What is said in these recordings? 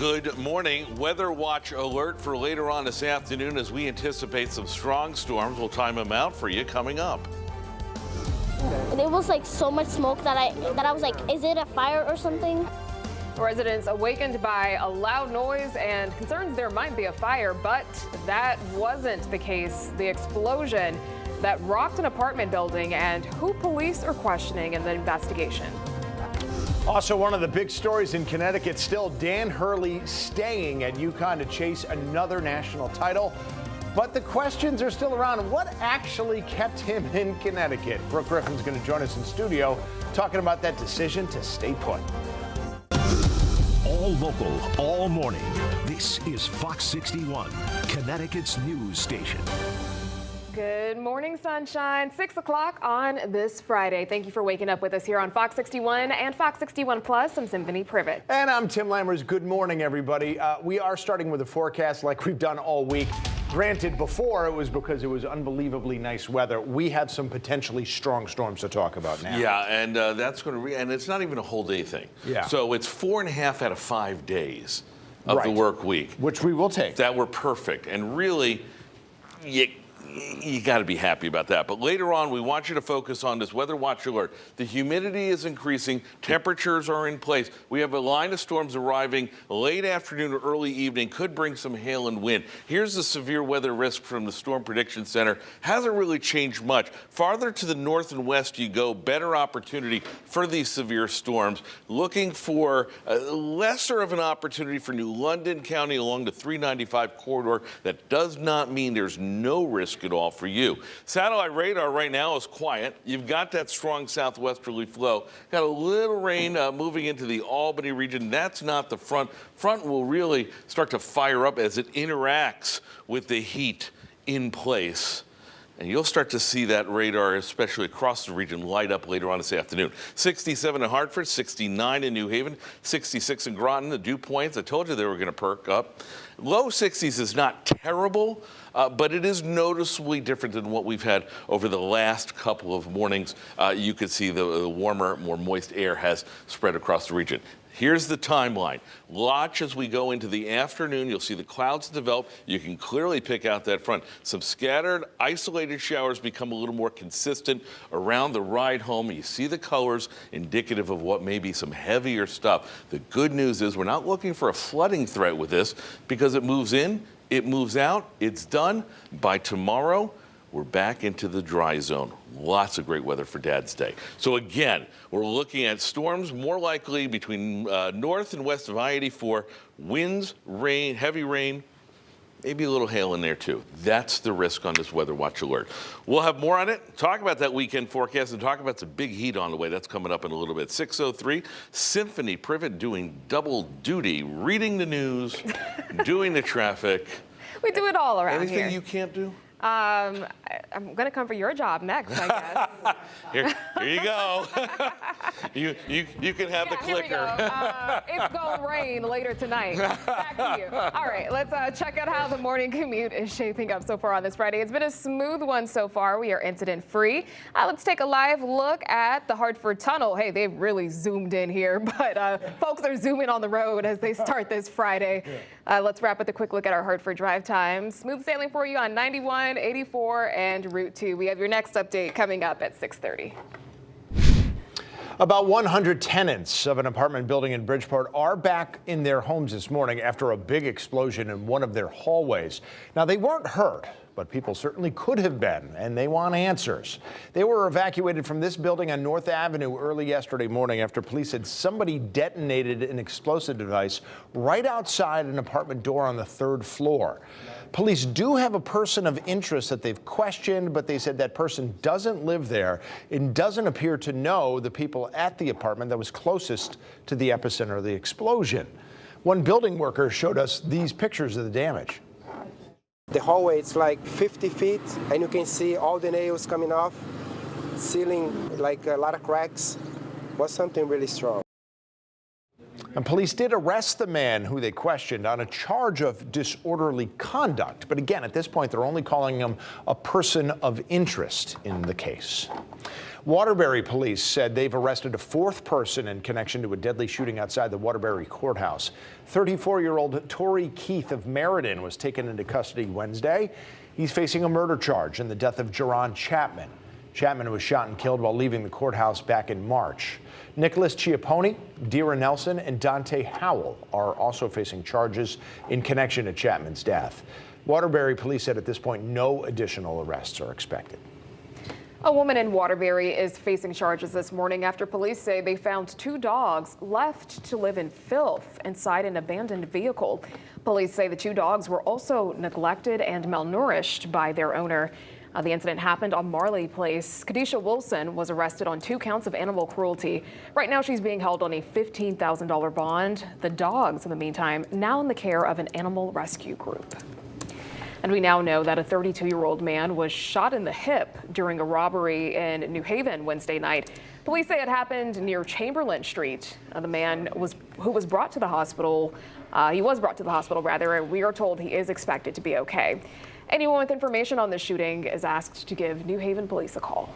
Good morning. Weather watch alert for later on this afternoon as we anticipate some strong storms. We'll time them out for you coming up. There was like so much smoke that I was like, is it a fire or something? Residents awakened by a loud noise and concerns there might be a fire, but that wasn't the case. The explosion that rocked an apartment building and who police are questioning in the investigation. Also, one of the big stories in Connecticut still, Dan Hurley staying at UConn to chase another national title. But the questions are still around. What actually kept him in Connecticut? Brooke Griffin's going to join us in studio talking about that decision to stay put. All local, all morning. This is Fox 61, Connecticut's news station. Good morning, sunshine. 6 o'clock on this Friday. Thank you for waking up with us here on Fox 61 and Fox 61 Plus. I'm Symphony Privet. And I'm Tim Lammers. Good morning, everybody. We are starting with a forecast like we've done all week. Granted, before it was because it was unbelievably nice weather. We have some potentially strong storms to talk about now. Yeah, and that's going to and it's not even a whole day thing. Yeah. So it's 4.5 out of 5 days of the work week, which we will take. That were perfect, and really, you got to be happy about that. But later on, we want you to focus on this weather watch alert. The humidity is increasing. Temperatures are in place. We have a line of storms arriving late afternoon or early evening. Could bring some hail and wind. Here's the severe weather risk from the Storm Prediction Center. Hasn't really changed much. Farther to the north and west you go, better opportunity for these severe storms. Looking for lesser of an opportunity for New London County along the 395 corridor. That does not mean there's no risk at all for you. Satellite radar right now is quiet. You've got that strong southwesterly flow. Got a little rain moving into the Albany region. That's not the front. Front will really start to fire up as it interacts with the heat in place. And you'll start to see that radar, especially across the region, light up later on this afternoon. 67 in Hartford, 69 in New Haven, 66 in Groton, the dew points. I told you they were going to perk up. Low 60s is not terrible, but it is noticeably different than what we've had over the last couple of mornings. You could see the warmer, more moist air has spread across the region. Here's the timeline. Watch as we go into the afternoon. You'll see the clouds develop. You can clearly pick out that front. Some scattered, isolated showers become a little more consistent around the ride home. You see the colors indicative of what may be some heavier stuff. The good news is we're not looking for a flooding threat with this because it moves in, it moves out, it's done. By tomorrow, we're back into the dry zone. Lots of great weather for Dad's Day. So again, we're looking at storms more likely between north and west of I-84. Winds, rain, heavy rain, maybe a little hail in there too. That's the risk on this weather watch alert. We'll have more on it. Talk about that weekend forecast and talk about some big heat on the way. That's coming up in a little bit. 6:03, Symphony Privet doing double duty, reading the news, doing the traffic. We do it all around Anything here. you can't do? I'm going to come for your job next, I guess. Here you go. you can have the clicker. Here we go. It's going to rain later tonight. Back to you. All right, let's check out how the morning commute is shaping up so far on this Friday. It's been a smooth one so far. We are incident-free. Let's take a live look at the Hartford Tunnel. Hey, they've really zoomed in here, but folks are zooming on the road as they start this Friday. Let's wrap with a quick look at our Hartford drive times. Smooth sailing for you on 91, 84, and Route 2. We have your next update coming up at 6:30. About 100 tenants of an apartment building in Bridgeport are back in their homes this morning after a big explosion in one of their hallways. Now, they weren't hurt, but people certainly could have been, and they want answers. They were evacuated from this building on North Avenue early yesterday morning after police said somebody detonated an explosive device right outside an apartment door on the 3rd floor. Police do have a person of interest that they've questioned, but they said that person doesn't live there and doesn't appear to know the people at the apartment that was closest to the epicenter of the explosion. One building worker showed us these pictures of the damage. The hallway is like 50 feet, and you can see all the nails coming off, ceiling like a lot of cracks. Was something really strong. And police did arrest the man who they questioned on a charge of disorderly conduct. But again, at this point, they're only calling him a person of interest in the case. Waterbury police said they've arrested a fourth person in connection to a deadly shooting outside the Waterbury courthouse. 34-year-old Torrey Keith of Meriden was taken into custody Wednesday. He's facing a murder charge in the death of Jerron Chapman. Chapman was shot and killed while leaving the courthouse back in March. Nicholas Chiapponi, Dira Nelson, and Dante Howell are also facing charges in connection to Chapman's death. Waterbury police said at this point no additional arrests are expected. A woman in Waterbury is facing charges this morning after police say they found 2 dogs left to live in filth inside an abandoned vehicle. Police say the 2 dogs were also neglected and malnourished by their owner. The incident happened on Marley Place. Kadisha Wilson was arrested on 2 counts of animal cruelty. Right now, she's being held on a $15,000 bond. The dogs, in the meantime, now in the care of an animal rescue group. And we now know that a 32-year-old man was shot in the hip during a robbery in New Haven Wednesday night. Police say it happened near Chamberlain Street. The man who was brought to the hospital, and we are told he is expected to be okay. Anyone with information on this shooting is asked to give New Haven police a call.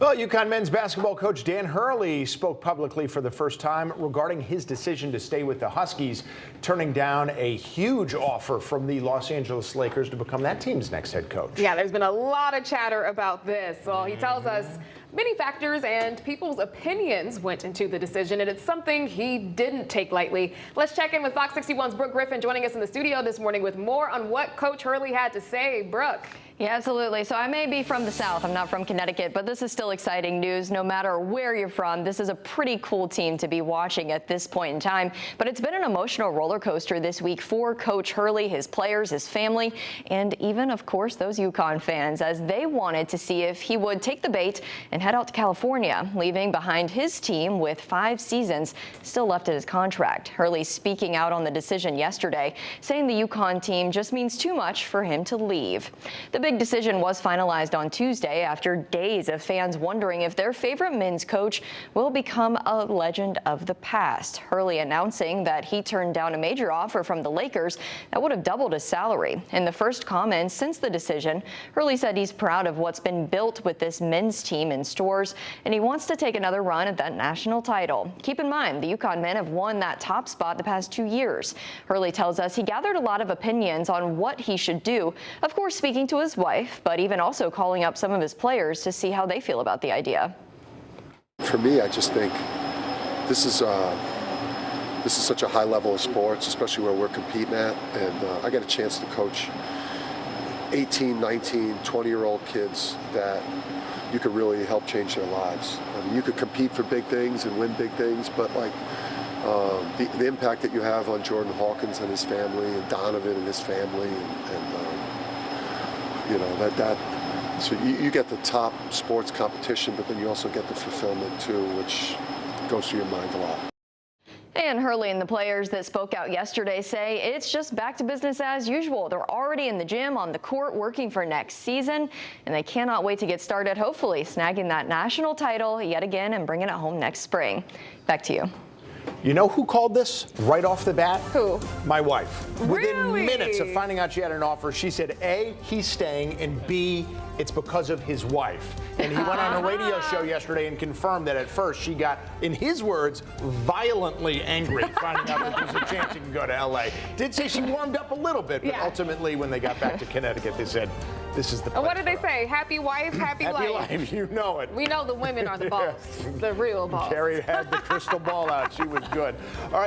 Well, UConn men's basketball coach Dan Hurley spoke publicly for the first time regarding his decision to stay with the Huskies, turning down a huge offer from the Los Angeles Lakers to become that team's next head coach. Yeah, there's been a lot of chatter about this. Well, he tells us many factors and people's opinions went into the decision, and it's something he didn't take lightly. Let's check in with Fox 61's Brooke Griffin joining us in the studio this morning with more on what Coach Hurley had to say. Brooke. Yeah, absolutely. So I may be from the South. I'm not from Connecticut, but this is still exciting news. No matter where you're from, this is a pretty cool team to be watching at this point in time. But it's been an emotional roller coaster this week for Coach Hurley, his players, his family, and even, of course, those UConn fans, as they wanted to see if he would take the bait and head out to California, leaving behind his team with 5 seasons still left in his contract. Hurley speaking out on the decision yesterday, saying the UConn team just means too much for him to leave. The big decision was finalized on Tuesday after days of fans wondering if their favorite men's coach will become a legend of the past. Hurley announcing that he turned down a major offer from the Lakers that would have doubled his salary. In the first comments since the decision, Hurley said he's proud of what's been built with this men's team in stores, and he wants to take another run at that national title. Keep in mind, the UConn men have won that top spot the past 2 years. Hurley tells us he gathered a lot of opinions on what he should do, of course speaking to his wife, but even also calling up some of his players to see how they feel about the idea. For me, I just think this is such a high level of sports, especially where we're competing at, and I got a chance to coach 18, 19, 20-year-old kids that you could really help change their lives. I mean, you could compete for big things and win big things, but like the impact that you have on Jordan Hawkins and his family, and Donovan and his family, and you know, so you get the top sports competition, but then you also get the fulfillment too, which goes through your mind a lot. And Hurley and the players that spoke out yesterday say it's just back to business as usual. They're already in the gym, on the court, working for next season, and they cannot wait to get started, hopefully snagging that national title yet again and bringing it home next spring. Back to you. You know who called this right off the bat? Who? My wife. Really? Within minutes of finding out she had an offer, she said, A, he's staying, and B, it's because of his wife. And he went on a radio show yesterday and confirmed that at first she got, in his words, violently angry finding out that there's a chance he can go to LA. Did say she warmed up a little bit, but ultimately when they got back to Connecticut, they said, this is the place. What did they say? Happy wife, happy life. Happy life, you know it. We know the women are the boss, the real boss. Carrie had the crystal ball out. She was good. All right.